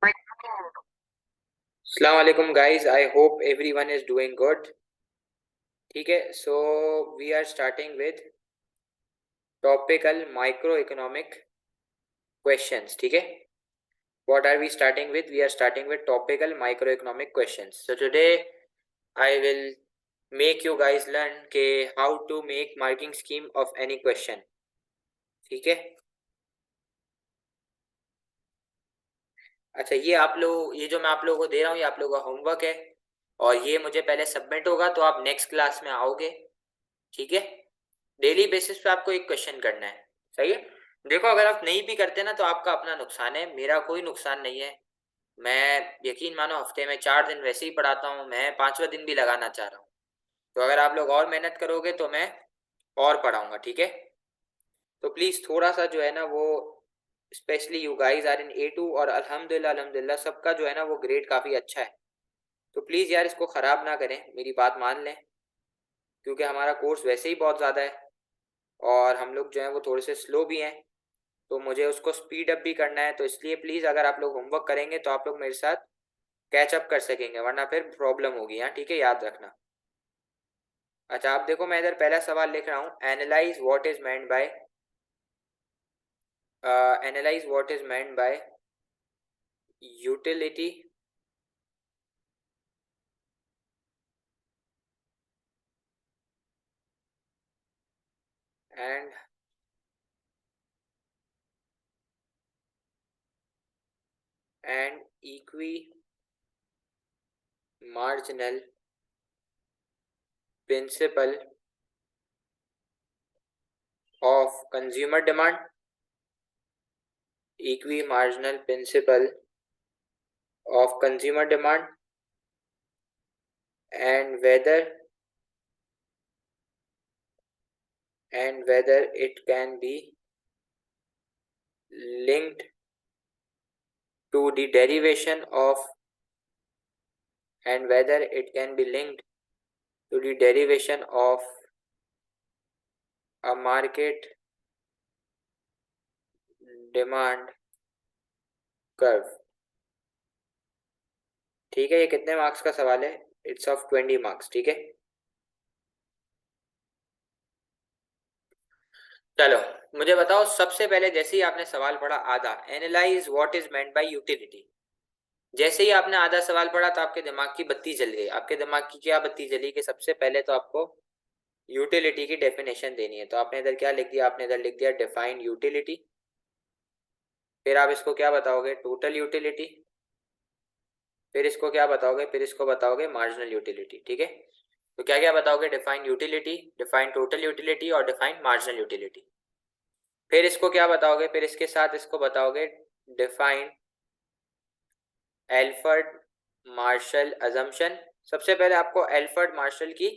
अस्सलाम वालेकुम guys, I hope everyone is doing good. ठीक है, so we are starting with topical micro economic questions. ठीक है, what are we starting with? We are starting with topical micro economic questions. So today I will make you guys learn के how to make marking scheme of any question. ठीक है, अच्छा, ये जो मैं आप लोगों को दे रहा हूँ, ये आप लोगों का होमवर्क है और ये मुझे पहले सबमिट होगा तो आप नेक्स्ट क्लास में आओगे। ठीक है, डेली बेसिस पे आपको एक क्वेश्चन करना है। सही है, देखो अगर आप नहीं भी करते ना तो आपका अपना नुकसान है, मेरा कोई नुकसान नहीं है। मैं यकीन मानो हफ्ते में 4 दिन वैसे ही पढ़ाता हूँ, मैं 5वां दिन भी लगाना चाह रहा हूँ। तो अगर आप लोग और मेहनत करोगे तो मैं और पढ़ाऊंगा। ठीक है, तो प्लीज़ थोड़ा सा जो है ना वो, specially you guys are in A2 और अल्हम्दुलिल्लाह अल्हम्दुलिल्लाह सबका जो है ना वो ग्रेड काफ़ी अच्छा है। तो प्लीज़ यार इसको ख़राब ना करें, मेरी बात मान लें, क्योंकि हमारा कोर्स वैसे ही बहुत ज़्यादा है और हम लोग जो हैं वो थोड़े से स्लो भी हैं, तो मुझे उसको स्पीड अप भी करना है। तो इसलिए प्लीज़ अगर आप लोग होमवर्क करेंगे तो आप लोग मेरे साथ कैच अप कर सकेंगे, वरना फिर प्रॉब्लम होगी। हाँ ठीक है, याद रखना। अच्छा, आप देखो मैं इधर पहला सवाल लिख रहा हूँ, analyse what is meant by, analyse what is meant by utility and equi marginal principle of consumer demand, equi marginal principle of consumer demand and whether it can be linked to the derivation of and whether it can be linked to the derivation of a market demand curve। ठीक है, ये कितने marks का सवाल है? It's of 20 marks. ठीक है, चलो मुझे बताओ, सबसे पहले जैसे ही आपने सवाल पढ़ा आधा, analyse what is meant by utility, जैसे ही आपने आधा सवाल पढ़ा तो आपके दिमाग की बत्ती जल गई। आपके दिमाग की क्या बत्ती जली कि सबसे पहले तो आपको यूटिलिटी की डेफिनेशन देनी है। तो आपने इधर क्या लिख दिया? आपने इधर लिख दिया डिफाइंड यूटिलिटी। फिर आप इसको क्या बताओगे? Total utility. फिर इसको क्या बताओगे? फिर इसको बताओगे मार्जिनल यूटिलिटी। ठीक है, तो क्या क्या बताओगे? Defined utility, defined total utility और डिफाइंड मार्जिनल यूटिलिटी। फिर इसको क्या बताओगे? फिर इसके साथ इसको बताओगे डिफाइंड एल्फर्ड मार्शल अजम्पशन। सबसे पहले आपको एल्फर्ड मार्शल की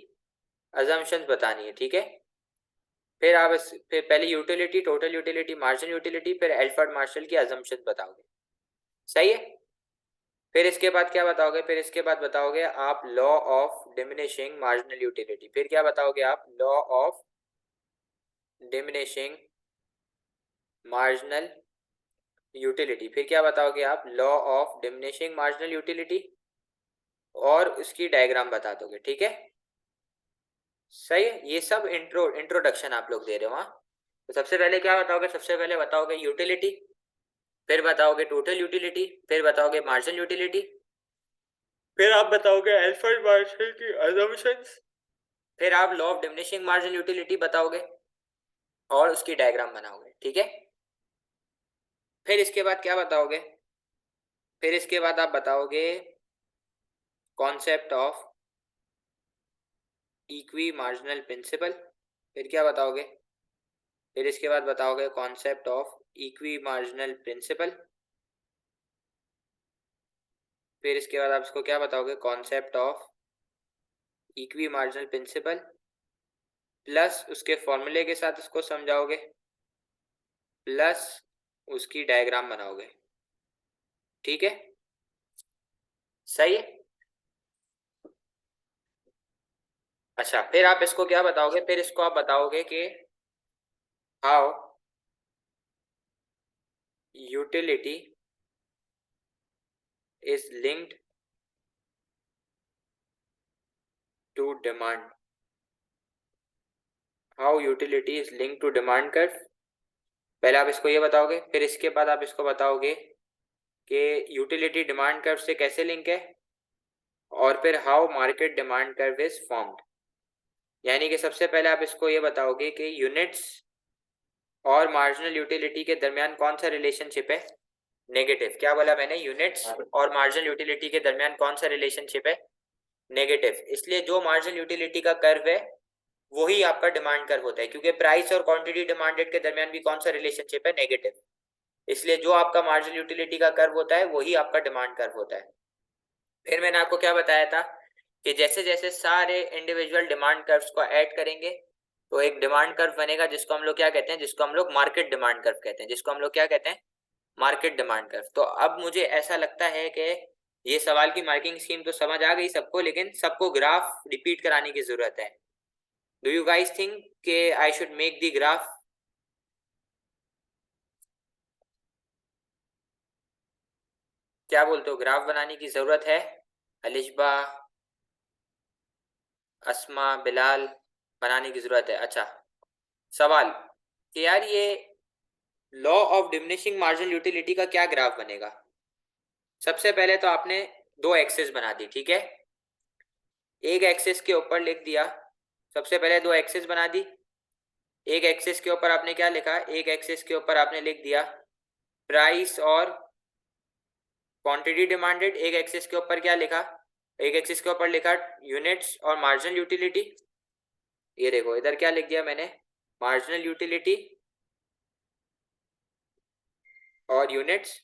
अजम्पशंस बतानी है। ठीक है, फिर पहले utility, total utility, marginal utility, फिर एल्फर्ड मार्शल की अजम्पशन बताओगे। सही है, फिर इसके बाद क्या बताओगे? फिर इसके बाद बताओगे आप law of diminishing marginal utility. फिर क्या बताओगे आप? Law of diminishing marginal utility. फिर क्या बताओगे आप? Law of diminishing marginal utility, और उसकी डायग्राम बता दोगे। ठीक है, सही है, ये सब इंट्रोडक्शन आप लोग दे रहे हो। हाँ, तो सबसे पहले क्या बताओगे? सबसे पहले बताओगे यूटिलिटी, फिर बताओगे टोटल यूटिलिटी, फिर बताओगे मार्जिनल यूटिलिटी, फिर आप बताओगे एल्फर्ड मार्शल की assumptions, फिर आप law of diminishing marginal utility बताओगे और उसकी डायग्राम बनाओगे। ठीक है, फिर इसके बाद क्या बताओगे? फिर इसके बाद आप बताओगे concept of equi marginal principle. फिर क्या बताओगे? फिर इसके बाद बताओगे concept of equi marginal principle. फिर इसके बाद आप इसको क्या बताओगे? Concept of equi marginal principle plus उसके फॉर्मूले के साथ इसको समझाओगे, प्लस उसकी डायग्राम बनाओगे। ठीक है, सही है। अच्छा, फिर आप इसको क्या बताओगे? फिर इसको आप बताओगे कि how utility is linked to demand. How utility is linked to demand curve? पहले आप इसको ये बताओगे, फिर इसके बाद आप इसको बताओगे कि यूटिलिटी डिमांड कर्व से कैसे लिंक है, और फिर how market demand curve is formed. यानी कि सबसे पहले आप इसको ये बताओगे कि यूनिट्स और मार्जिनल यूटिलिटी के दरमियान कौन सा रिलेशनशिप है, नेगेटिव। क्या बोला मैंने, यूनिट्स और मार्जिनल यूटिलिटी के दरमियान कौन सा रिलेशनशिप है, नेगेटिव। इसलिए जो मार्जिनल यूटिलिटी का कर्व है वही आपका डिमांड कर्व होता है, क्योंकि प्राइस और क्वांटिटी डिमांडेड के दरमियान भी कौन सा रिलेशनशिप है, नेगेटिव। इसलिए जो आपका मार्जिनल यूटिलिटी का कर्व होता है वही आपका डिमांड कर्व होता है। फिर मैंने आपको क्या बताया था कि जैसे जैसे सारे इंडिविजुअल डिमांड कर्व्स को ऐड करेंगे तो एक डिमांड कर्व बनेगा, जिसको हम लोग क्या कहते हैं, जिसको हम लोग मार्केट डिमांड कर्व कहते हैं, जिसको हम लोग क्या कहते हैं, मार्केट डिमांड कर्व। तो अब मुझे ऐसा लगता है कि ये सवाल की मार्किंग स्कीम तो समझ आ गई सबको, लेकिन सबको ग्राफ रिपीट कराने की जरूरत है। डू यू गाइस थिंक कि I should make the graph? क्या बोलते हो, ग्राफ बनाने की जरूरत है? अलिशबा, अस्मा, बिलाल, बनाने की जरूरत है। अच्छा, सवाल कि यार ये law of diminishing marginal utility का क्या ग्राफ बनेगा। सबसे पहले तो आपने दो एक्सिस बना दी, ठीक है। एक एक्सिस के ऊपर लिख दिया, सबसे पहले दो एक्सिस बना दी। एक एक्सिस के ऊपर आपने क्या लिखा, एक एक्सिस के ऊपर आपने लिख दिया प्राइस और क्वांटिटी डिमांडेड। एक एक्सिस के ऊपर क्या लिखा, एक एक्सिस के ऊपर लिखा यूनिट्स और मार्जिनल यूटिलिटी। ये देखो इधर क्या लिख दिया मैंने, मार्जिनल यूटिलिटी और यूनिट्स।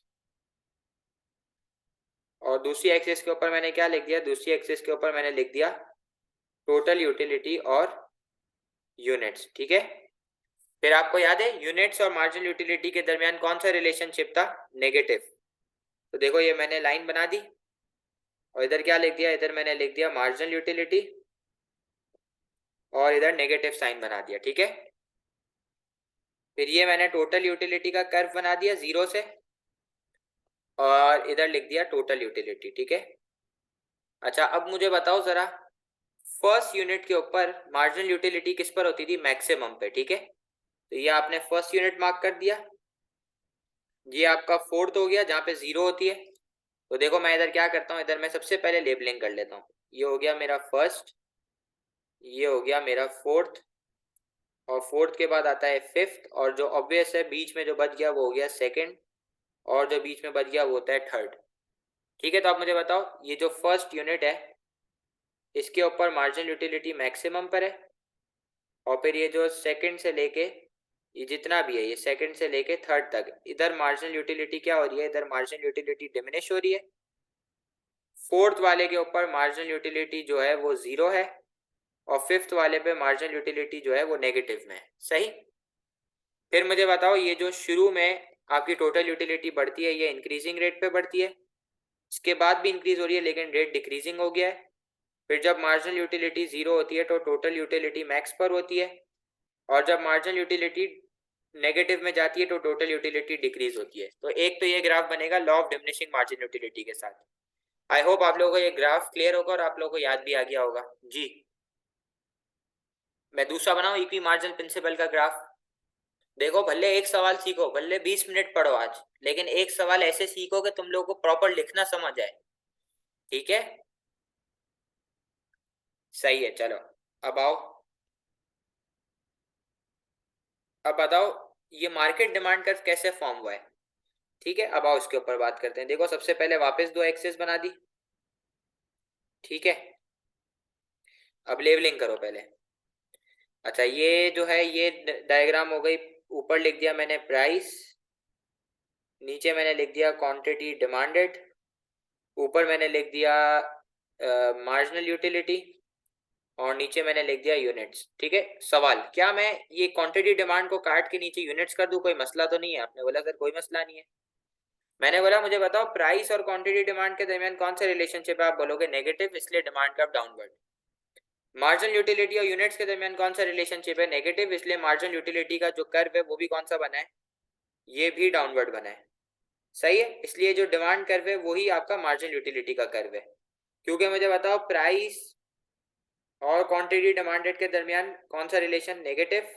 और दूसरी एक्सिस के ऊपर मैंने क्या लिख दिया, दूसरी एक्सिस के ऊपर मैंने लिख दिया टोटल यूटिलिटी और यूनिट्स, ठीक है। फिर आपको याद है यूनिट्स और मार्जिनल यूटिलिटी के दरमियान कौन सा रिलेशनशिप था, नेगेटिव। तो देखो ये मैंने लाइन बना दी और इधर क्या लिख दिया, इधर मैंने लिख दिया मार्जिनल यूटिलिटी और इधर नेगेटिव साइन बना दिया, ठीक है। फिर ये मैंने टोटल यूटिलिटी का कर्व बना दिया जीरो से और इधर लिख दिया टोटल यूटिलिटी, ठीक है। अच्छा, अब मुझे बताओ जरा, फर्स्ट यूनिट के ऊपर मार्जिनल यूटिलिटी किस पर होती थी, मैक्सिमम पे, ठीक है। तो ये आपने फर्स्ट यूनिट मार्क कर दिया। ये आपका फोर्थ हो गया जहाँ पे जीरो होती है। तो देखो मैं इधर क्या करता हूँ, इधर मैं सबसे पहले लेबलिंग कर लेता हूँ। ये हो गया मेरा फर्स्ट, ये हो गया मेरा फोर्थ, और फोर्थ के बाद आता है फिफ्थ, और जो ऑब्वियस है बीच में जो बच गया वो हो गया सेकंड, और जो बीच में बच गया वो होता है थर्ड, ठीक है। तो आप मुझे बताओ, ये जो फर्स्ट यूनिट है इसके ऊपर मार्जिनल यूटिलिटी मैक्सिमम पर है, और फिर ये जो सेकंड से लेके ये जितना भी है, ये सेकंड से लेके थर्ड तक, इधर मार्जिनल यूटिलिटी क्या हो रही है, इधर मार्जिनल यूटिलिटी डिमिनिश हो रही है। फोर्थ वाले के ऊपर मार्जिनल यूटिलिटी जो है वो जीरो है, और फिफ्थ वाले पे मार्जिनल यूटिलिटी जो है वो नेगेटिव में है, सही। फिर मुझे बताओ, ये जो शुरू में आपकी टोटल यूटिलिटी बढ़ती है ये इंक्रीजिंग रेट पे बढ़ती है, इसके बाद भी इंक्रीज हो रही है लेकिन रेट डिक्रीजिंग हो गया है। फिर जब मार्जिनल यूटिलिटी जीरो होती है तो टोटल यूटिलिटी मैक्स पर होती है, और जब मार्जिनल यूटिलिटी नेगेटिव में जाती है तो टोटल यूटिलिटी डिक्रीज होती है। तो एक तो ये ग्राफ बनेगा law of diminishing marginal utility के साथ। आई होप आप लोगों को ये ग्राफ क्लियर होगा और आप लोगों को याद भी आ गया होगा जी। मैं दूसरा बनाऊं इक्वी मार्जिनल प्रिंसिपल का ग्राफ। देखो भले एक सवाल सीखो, भले 20 मिनट पढ़ो आज, लेकिन एक सवाल ऐसे सीखो कि तुम लोगों को प्रॉपर लिखना समझ आए, ठीक है। सही है, चलो अब आओ, अब बताओ ये मार्केट डिमांड कर्व कैसे फॉर्म हुआ है, ठीक है। अब आओ इसके ऊपर बात करते हैं। देखो सबसे पहले वापस दो एक्सिस बना दी, ठीक है। अब लेवलिंग करो पहले। अच्छा, ये जो है ये डायग्राम हो गई, ऊपर लिख दिया मैंने प्राइस, नीचे मैंने लिख दिया क्वांटिटी डिमांडेड, ऊपर मैंने लिख दिया मार्जिनल यूटिलिटी, और नीचे मैंने लिख दिया यूनिट्स, ठीक है। सवाल, क्या मैं ये क्वांटिटी डिमांड को काट के नीचे यूनिट्स कर दूं, कोई मसला तो नहीं है? आपने बोला सर कोई मसला नहीं है। मैंने बोला मुझे बताओ प्राइस और क्वांटिटी डिमांड के दरमियान कौन सा रिलेशनशिप है, आप बोलोगे नेगेटिव, इसलिए demand curve downward. Marginal utility और यूनिट्स के दरमियान कौन सा रिलेशनशिप है, नेगेटिव, इसलिए मार्जिनल यूटिलिटी का जो कर्व है वो भी कौन सा बना है, ये भी डाउनवर्ड बना है, सही है, इसलिए जो डिमांड कर्व है वही आपका मार्जिनल यूटिलिटी का कर्व है। क्योंकि मुझे बताओ प्राइस और क्वांटिटी डिमांडेड के दरमियान कौन सा रिलेशन, नेगेटिव।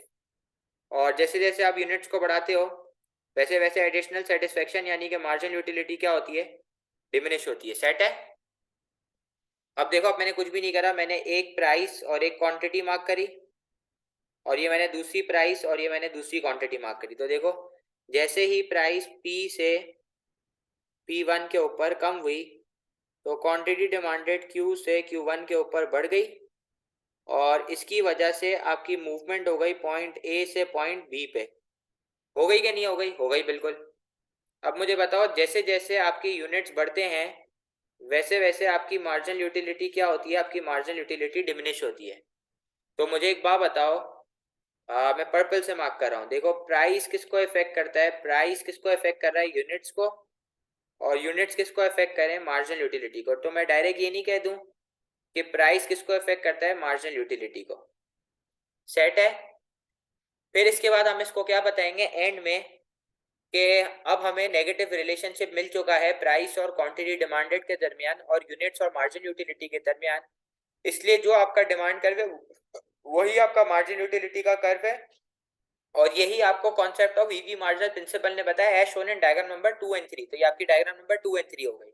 और जैसे जैसे आप यूनिट्स को बढ़ाते हो वैसे वैसे एडिशनल सेटिस्फेक्शन यानी कि मार्जिनल यूटिलिटी क्या होती है, डिमिनिश होती है। सेट है। अब देखो, अब मैंने कुछ भी नहीं करा, मैंने एक प्राइस और एक क्वांटिटी मार्क करी, और ये मैंने दूसरी प्राइस और ये मैंने दूसरी क्वांटिटी मार्क करी। तो देखो, जैसे ही प्राइस पी से P1 के ऊपर कम हुई तो क्वांटिटी डिमांडेड Q से Q1 के ऊपर बढ़ गई, और इसकी वजह से आपकी मूवमेंट हो गई पॉइंट ए से पॉइंट बी पे। हो गई कि नहीं हो गई? हो गई बिल्कुल। अब मुझे बताओ, जैसे जैसे आपके यूनिट्स बढ़ते हैं वैसे वैसे आपकी मार्जिनल यूटिलिटी क्या होती है, आपकी मार्जिनल यूटिलिटी डिमिनिश होती है। तो मुझे एक बात बताओ, मैं पर्पल से मार्क कर रहा हूँ, देखो प्राइस किसको इफेक्ट करता है, प्राइस किसको इफेक्ट कर रहा है, यूनिट्स को। और यूनिट्स किसको इफेक्ट करें, मार्जिनल यूटिलिटी को। तो मैं डायरेक्ट ये नहीं कह दूं कि प्राइस किसको इफेक्ट करता है, मार्जिनल यूटिलिटी को। सेट है। फिर इसके बाद हम इसको क्या बताएंगे एंड में, कि अब हमें नेगेटिव रिलेशनशिप मिल चुका है प्राइस और क्वांटिटी डिमांडेड के दरमियान और यूनिट्स और मार्जिन यूटिलिटी के दरमियान। इसलिए जो आपका डिमांड कर्व है वही आपका मार्जिन यूटिलिटी का कर्व है, और यही आपको concept of equi marginal principle ने बताया, as shown in diagram number 2 और 3। तो ये आपकी डायग्राम नंबर 2 और 3 हो गई।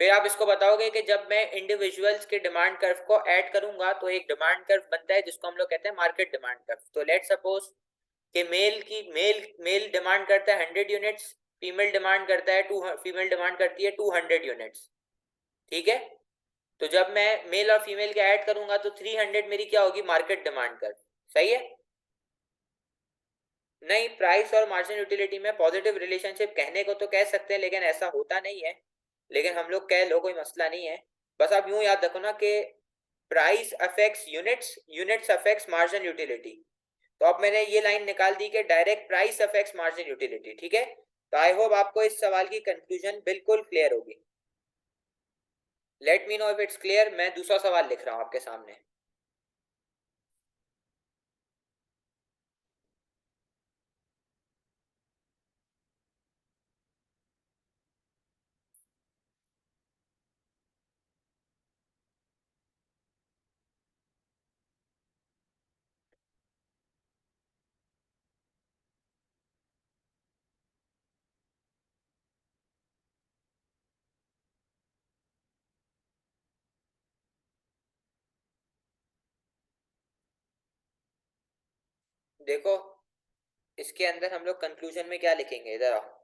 फिर आप इसको बताओगे कि जब मैं इंडिविजुअल्स के डिमांड कर्व को ऐड करूंगा तो एक डिमांड कर्व बनता है जिसको हम लोग कहते हैं मार्केट डिमांड कर्व। तो लेट सपोज कि मेल डिमांड करता है 100 यूनिट्स, फीमेल डिमांड करता है टू फीमेल डिमांड करती है 200 यूनिट्स। ठीक है। तो जब मैं मेल और फीमेल के ऐड करूंगा तो 300 मेरी क्या होगी, मार्केट डिमांड कर्व। सही है। नहीं, प्राइस और मार्जिन यूटिलिटी में पॉजिटिव रिलेशनशिप कहने को तो कह सकते हैं लेकिन ऐसा होता नहीं है, लेकिन हम लोग कह लो कोई मसला नहीं है। बस आप यूं याद रखो ना कि price affects units, units affects margin utility. तो अब मैंने ये लाइन निकाल दी कि direct price affects margin utility. ठीक है। तो आई होप आपको इस सवाल की कंक्लूजन बिल्कुल क्लियर होगी। Let me know if it's clear. मैं दूसरा सवाल लिख रहा हूं आपके सामने। देखो, इसके अंदर हम लोग कंक्लूजन में क्या लिखेंगे, इधर आओ।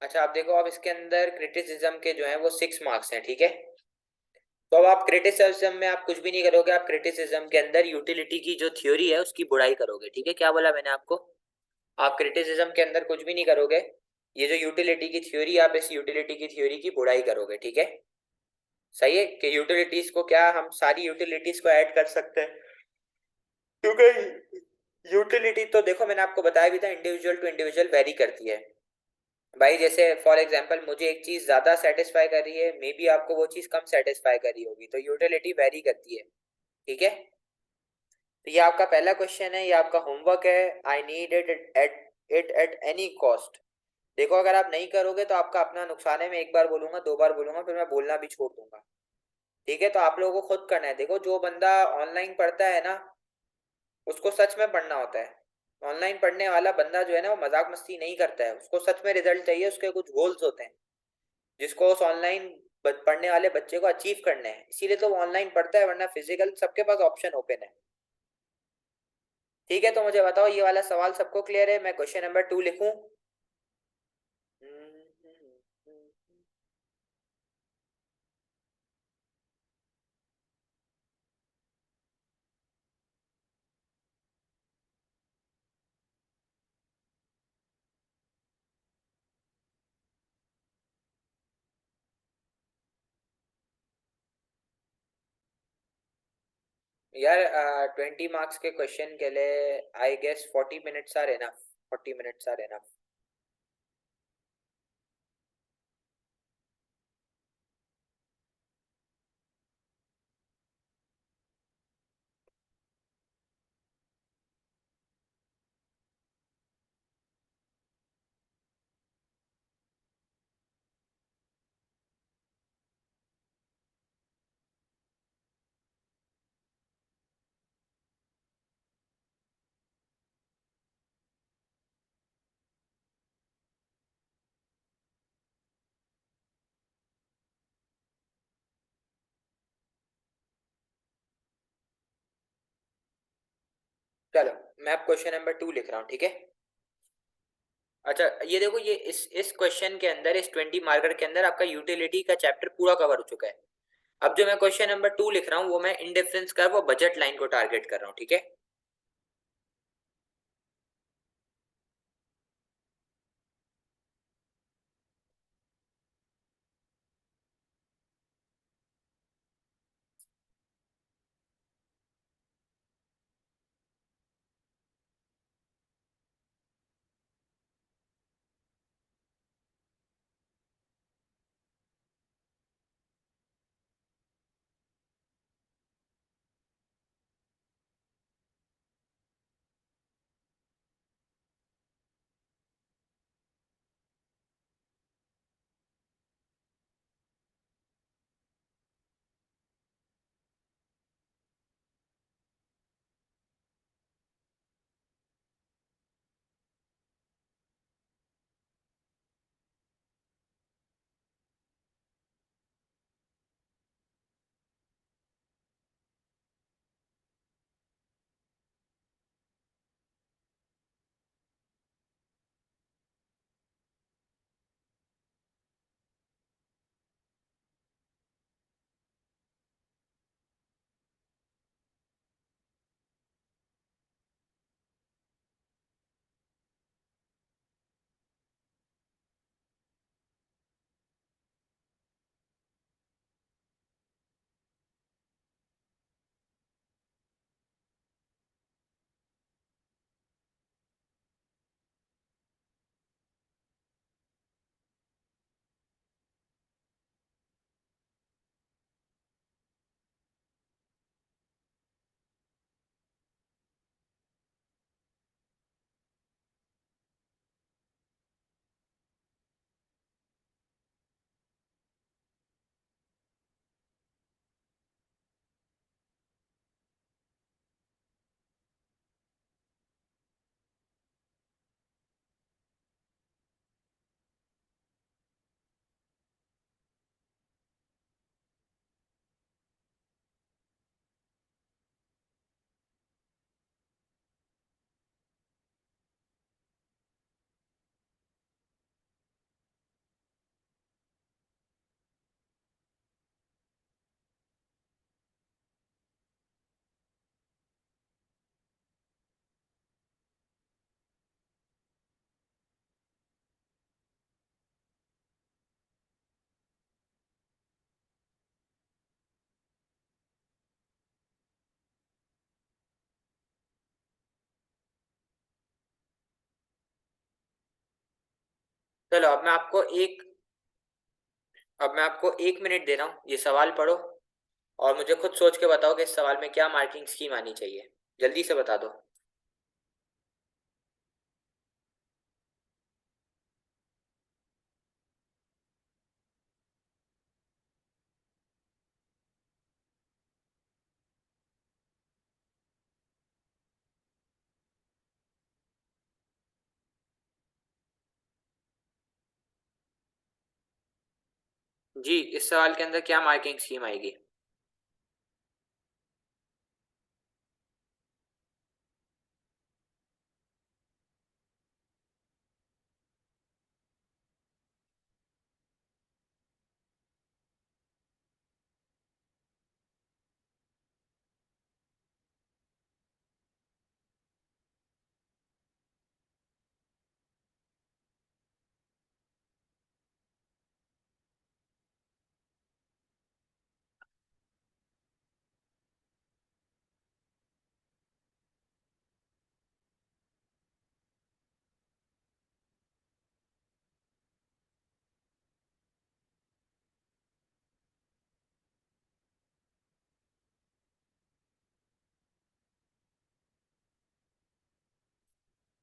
अच्छा, आप देखो, अब इसके अंदर क्रिटिसिज्म के जो है वो 6 मार्क्स हैं। ठीक है। तो अब आप क्रिटिसिज्म में आप कुछ भी नहीं करोगे, आप क्रिटिसिज्म के अंदर यूटिलिटी की जो थ्योरी है उसकी बुराई करोगे। ठीक है, क्या बोला मैंने आपको? आप क्रिटिसिज्म के अंदर कुछ भी नहीं करोगे, ये जो यूटिलिटी की थ्योरी, आप इस यूटिलिटी की थ्योरी की बुराई करोगे। ठीक है। सही है कि यूटिलिटीज को क्या, हम सारी यूटिलिटीज को ऐड कर सकते हैं, क्योंकि यूटिलिटी तो देखो मैंने आपको बताया भी था इंडिविजुअल टू इंडिविजुअल वेरी करती है। भाई जैसे फॉर एग्जांपल मुझे एक चीज ज्यादा सेटिस्फाई कर रही है, मे बी आपको वो चीज कम सेटिस्फाई कर रही होगी, तो यूटिलिटी वेरी करती है। ठीक है। तो ये आपका पहला क्वेश्चन है, ये आपका होमवर्क है। I need it at any cost. देखो, अगर आप नहीं करोगे तो आपका अपना नुकसान है। मैं एक बार बोलूंगा, दो बार बोलूंगा, फिर मैं बोलना भी छोड़ दूंगा। ठीक है। तो आप लोगों को खुद करना है। देखो, जो बंदा ऑनलाइन पढ़ता है ना उसको सच में पढ़ना होता है। ऑनलाइन पढ़ने वाला बंदा जो है ना वो मजाक मस्ती नहीं करता है, उसको सच में रिजल्ट चाहिए, उसके कुछ गोल्स होते हैं जिसको उस ऑनलाइन पढ़ने वाले बच्चे को अचीव करने हैं, इसीलिए तो वो ऑनलाइन पढ़ता है, वरना फिजिकल सबके पास ऑप्शन ओपन है। ठीक है। तो मुझे बताओ, ये वाला सवाल सबको क्लियर है? मैं क्वेश्चन नंबर 2 लिखूं? यार 20 मार्क्स के क्वेश्चन के लिए I guess 40 minutes are enough, 40 minutes are enough. चलो, मैं अब क्वेश्चन नंबर 2 लिख रहा हूँ, ठीक है। अच्छा, ये देखो, ये इस क्वेश्चन के अंदर, इस 20 मार्कर के अंदर आपका यूटिलिटी का चैप्टर पूरा कवर हो चुका है। अब जो मैं क्वेश्चन नंबर 2 लिख रहा हूँ वो मैं इंडिफरेंस कर वो बजट लाइन को टारगेट कर रहा हूँ, ठीक है। चलो, अब मैं आपको 1 मिनट दे रहा हूँ, ये सवाल पढ़ो और मुझे खुद सोच के बताओ कि इस सवाल में क्या मार्किंग स्कीम आनी चाहिए। जल्दी से बता दो। जी, इस सवाल के अंदर क्या मार्किंग स्कीम आएगी?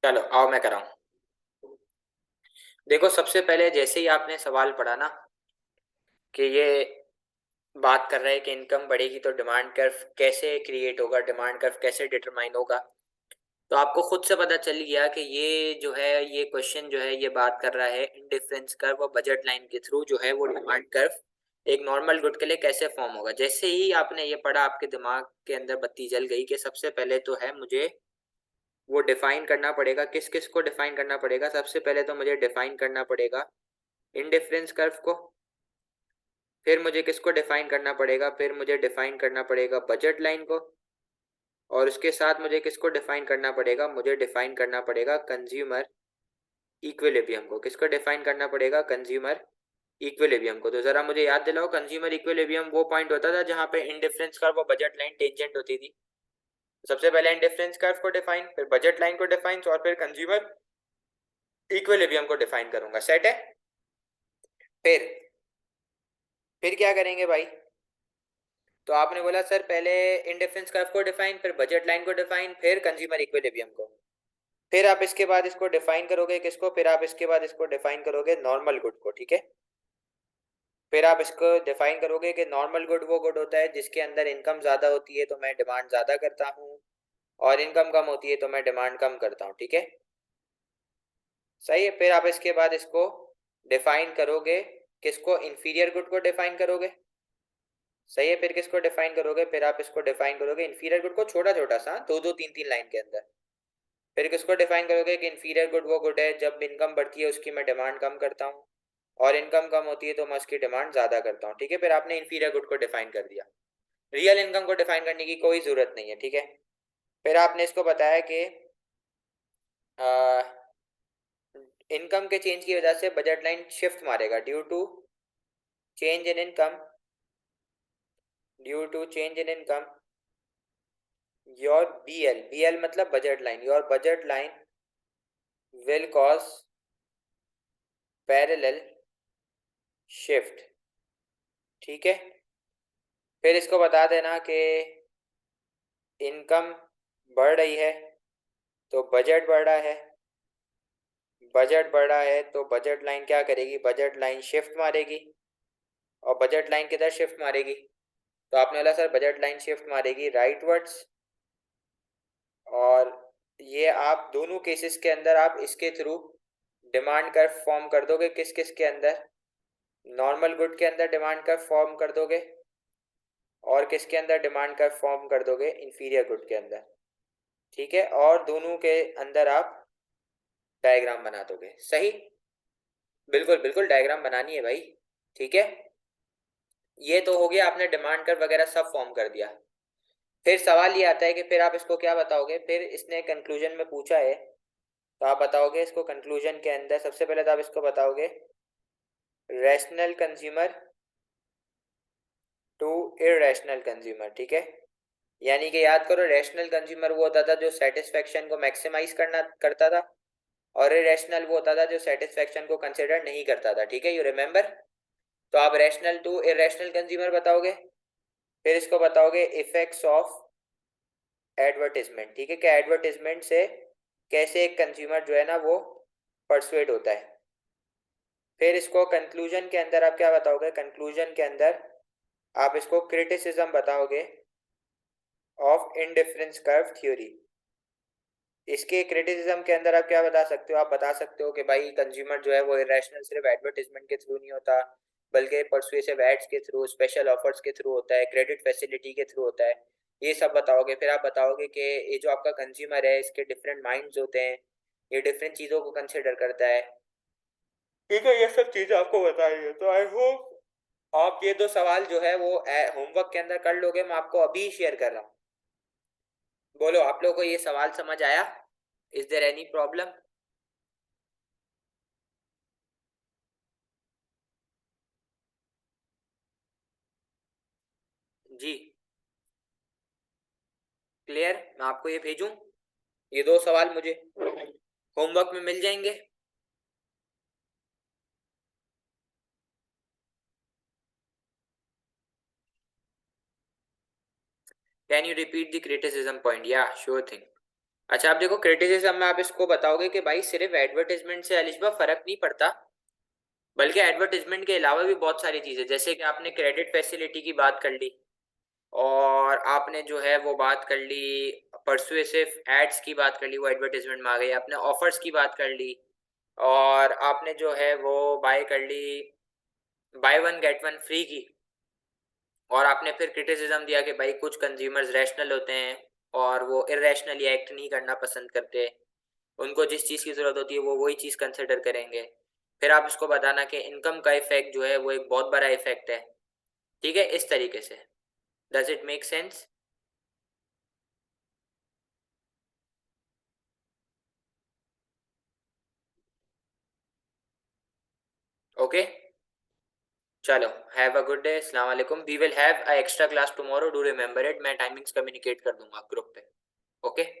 चलो आओ मैं कराऊं। देखो सबसे पहले जैसे ही आपने सवाल पढ़ा ना कि ये बात कर रहे हैं कि इनकम बढ़ेगी तो डिमांड कर्व कैसे क्रिएट होगा, डिमांड कर्व कैसे डिटरमाइन होगा, तो आपको खुद से पता चल गया कि ये जो है ये क्वेश्चन जो है ये बात कर रहा है इंडिफरेंस कर्व और बजट लाइन के थ्रू जो है वो डिमांड कर्व एक नॉर्मल गुड के लिए कैसे फॉर्म होगा। जैसे ही आपने ये पढ़ा आपके दिमाग के अंदर बत्ती जल गई कि सबसे पहले तो है मुझे वो डिफाइन करना पड़ेगा। किस किस को डिफाइन करना पड़ेगा? सबसे पहले तो मुझे डिफाइन करना पड़ेगा इंडिफरेंस कर्व को, फिर मुझे किसको डिफाइन करना पड़ेगा, फिर मुझे डिफाइन करना पड़ेगा बजट लाइन को, और उसके साथ मुझे किसको डिफाइन करना पड़ेगा, मुझे डिफाइन करना पड़ेगा कंज्यूमर इक्विलिब्रियम को। किसको डिफाइन करना पड़ेगा? कंज्यूमर इक्विलिब्रियम को। तो जरा मुझे याद दिलाओ, कंज्यूमर इक्विलिब्रियम वो पॉइंट होता था जहां पे इंडिफरेंस कर्व और बजट लाइन टेंजेंट होती थी। सबसे पहले इंडिफरेंस कर्व को डिफाइन, फिर बजट लाइन को डिफाइन, और फिर कंज्यूमर इक्विलिब्रियम को डिफाइन करूंगा। सेट है? फिर फिर क्या करेंगे भाई? तो आपने बोला सर पहले इंडिफरेंस कर्व को डिफाइन, फिर बजट लाइन को डिफाइन, फिर कंज्यूमर इक्विलिब्रियम को। फिर आप इसके बाद इसको डिफाइन करोगे किसको? फिर आप इसके बाद इसको डिफाइन करोगे नॉर्मल गुड को। ठीक है? फिर आप इसको डिफाइन करोगे कि नॉर्मल गुड वो गुड होता है जिसके अंदर इनकम ज्यादा होती है तो मैं डिमांड ज्यादा करता हूँ, और इनकम कम होती है तो मैं डिमांड कम करता हूँ। ठीक है? सही है। फिर आप इसके बाद इसको डिफाइन करोगे किसको? इंफीरियर गुड को डिफाइन करोगे। सही है। फिर किसको डिफाइन करोगे? फिर आप इसको डिफाइन करोगे इंफीरियर गुड को, छोटा छोटा सा, दो दो तीन तीन लाइन के अंदर। फिर किसको डिफाइन करोगे कि इंफीरियर गुड वो गुड है जब इनकम बढ़ती है उसकी मैं डिमांड कम करता हूँ, और इनकम कम होती है तो मैं उसकी डिमांड ज्यादा करता हूँ। ठीक है? फिर आपने इंफीरियर गुड को डिफाइन कर दिया। रियल इनकम को डिफाइन करने की कोई जरूरत नहीं है। ठीक है? फिर आपने इसको बताया कि इनकम के चेंज की वजह से बजट लाइन शिफ्ट मारेगा due to change in income, due to change in income your BL, BL मतलब budget line, your budget line will cause parallel shift. ठीक है? फिर इसको बता देना कि इनकम बढ़ रही है तो बजट बढ़ रहा है, बजट बढ़ रहा है तो बजट लाइन क्या करेगी? बजट लाइन शिफ्ट मारेगी। और बजट लाइन किधर शिफ्ट मारेगी? तो आपने बोला सर बजट लाइन शिफ्ट मारेगी राइटवर्ड्स। और ये आप दोनों केसेस के अंदर आप इसके थ्रू डिमांड कर्व फॉर्म कर दोगे। किस किस के अंदर? नॉर्मल गुड के अंदर डिमांड कर्व फॉर्म कर दोगे, और किसके अंदर डिमांड कर्व फॉर्म कर दोगे? इंफीरियर गुड के अंदर। ठीक है? और दोनों के अंदर आप डायग्राम बना दोगे। सही? बिल्कुल बिल्कुल डायग्राम बनानी है भाई। ठीक है? ये तो हो गया, आपने डिमांड कर्व वगैरह सब फॉर्म कर दिया। फिर सवाल ये आता है कि फिर आप इसको क्या बताओगे? फिर इसने कंक्लूजन में पूछा है तो आप बताओगे इसको कंक्लूजन के अंदर। सबसे पहले तो आप इसको बताओगे rational consumer to irrational consumer. ठीक है? यानी कि याद करो, रैशनल कंज्यूमर वो होता था जो सेटिस्फेक्शन को मैक्सिमाइज करना करता था, और इरेशनल वो होता था जो सेटिस्फेक्शन को कंसिडर नहीं करता था। ठीक है? You remember? तो आप रैशनल टू इरेशनल कंज्यूमर बताओगे। फिर इसको बताओगे इफेक्ट्स ऑफ एडवर्टीजमेंट। ठीक है? क्या एडवर्टीजमेंट से कैसे एक कंज्यूमर जो है ना वो परसुएड होता है। फिर इसको कंक्लूजन के अंदर आप क्या बताओगे? कंक्लूजन के अंदर आप इसको क्रिटिसिज्म बताओगे ऑफ इंडिफरेंस कर्व थ्योरी। इसके क्रिटिसिज्म के अंदर आप क्या बता सकते हो? आप बता सकते हो कि भाई कंज्यूमर जो है वो इरेशनल सिर्फ एडवर्टीजमेंट के थ्रू नहीं होता, बल्कि परसुएसिव एड्स के थ्रू, स्पेशल ऑफर्स के थ्रू होता है, क्रेडिट फैसिलिटी के थ्रू होता है। ये सब बताओगे। फिर आप बताओगे कि ये जो आपका कंज्यूमर है इसके डिफरेंट माइंड्स होते हैं, ये डिफरेंट चीज़ों को कंसिडर करता है। ठीक है? ये सब चीज़ें आपको बताइए। तो आई होप आप ये दो सवाल जो है वो होमवर्क के अंदर कर लोगे। मैं आपको अभी शेयर कर रहा हूँ। बोलो आप लोगों को ये सवाल समझ आया? Is there any problem? जी क्लियर? मैं आपको ये भेजूं? ये दो सवाल मुझे होमवर्क में मिल जाएंगे। Can you repeat the criticism point? या श्योर थिंग। अच्छा आप देखो, क्रिटिसिज्म में आप इसको बताओगे कि भाई सिर्फ एडवर्टाइजमेंट से अलिशबा फर्क नहीं पड़ता, बल्कि एडवर्टाइजमेंट के अलावा भी बहुत सारी चीजें, जैसे कि आपने क्रेडिट फैसिलिटी की बात कर ली, और आपने जो है वो बात कर ली, परसुएसिव एड्स की बात कर ली, वो एडवर्टाइजमेंट में आ गई, आपने ऑफर्स की बात कर ली, और आपने जो है वो बाय कर ली, buy one get one free की, और आपने फिर क्रिटिसिज्म दिया कि भाई कुछ कंज्यूमर्स रैशनल होते हैं और वो इरेशनली एक्ट नहीं करना पसंद करते, उनको जिस चीज़ की ज़रूरत होती है वो वही चीज़ कंसिडर करेंगे। फिर आप इसको बताना कि इनकम का इफेक्ट जो है वो एक बहुत बड़ा इफेक्ट है। ठीक है, इस तरीके से। Does it make sense? Okay, चलो, हैव अ गुड डे, अस्सलाम वालेकुम, we will have a extra class tomorrow, do remember it, मैं टाइमिंग्स कम्युनिकेट कर दूंगा ग्रुप पे। ओके।